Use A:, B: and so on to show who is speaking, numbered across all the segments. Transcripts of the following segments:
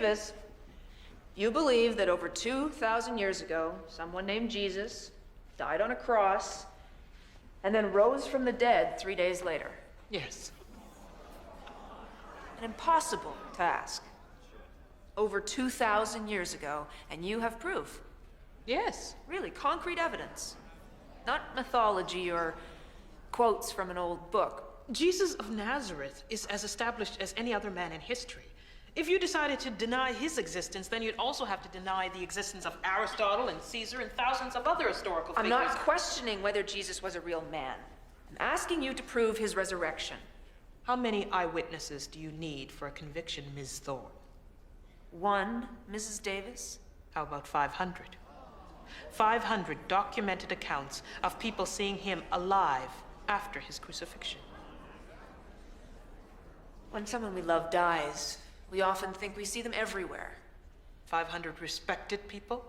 A: Davis, you believe that over 2,000 years ago, someone named Jesus died on a cross and then rose from the dead 3 days later.
B: Yes.
A: An impossible task. Over 2,000 years ago, and you have proof.
B: Yes.
A: Really, concrete evidence. Not mythology or quotes from an old book.
B: Jesus of Nazareth is as established as any other man in history. If you decided to deny his existence, then you'd also have to deny the existence of Aristotle and Caesar and thousands of other historical figures.
A: I'm not questioning whether Jesus was a real man. I'm asking you to prove his resurrection.
B: How many eyewitnesses do you need for a conviction, Ms. Thorne?
A: 1, Mrs. Davis?
B: How about 500? 500 documented accounts of people seeing him alive after his crucifixion.
A: When someone we love dies, we often think we see them everywhere.
B: 500 respected people?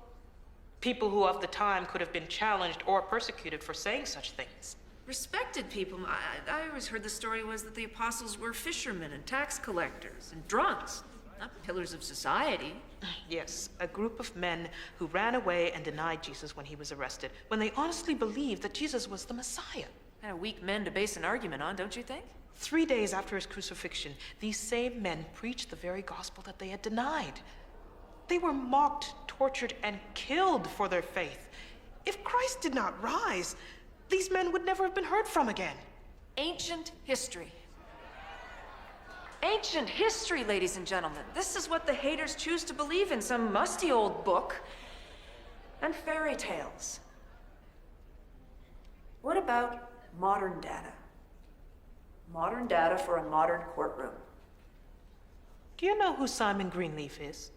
B: People who of the time could have been challenged or persecuted for saying such things.
A: Respected people? I always heard the story was that the apostles were fishermen and tax collectors and drunks, not pillars of society.
B: Yes, a group of men who ran away and denied Jesus when he was arrested, when they honestly believed that Jesus was the Messiah.
A: Kind of weak men to base an argument on, don't you think?
B: 3 days after his crucifixion, these same men preached the very gospel that they had denied. They were mocked, tortured, and killed for their faith. If Christ did not rise, these men would never have been heard from again.
A: Ancient history. Ancient history, ladies and gentlemen. This is what the haters choose to believe in, some musty old book and fairy tales. What about modern data? Modern data for a modern courtroom.
B: Do you know who Simon Greenleaf is?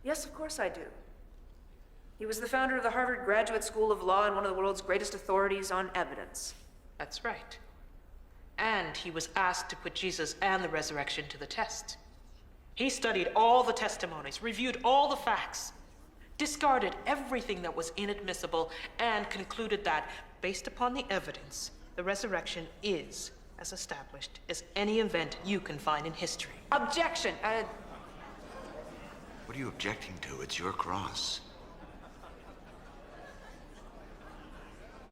A: Yes, of course I do. He was the founder of the Harvard Graduate School of Law and one of the world's greatest authorities on evidence.
B: That's right. And he was asked to put Jesus and the resurrection to the test. He studied all the testimonies, reviewed all the facts, discarded everything that was inadmissible, and concluded that, based upon the evidence, the resurrection is as established as any event you can find in history.
A: Objection!
C: What are you objecting to? It's your cross.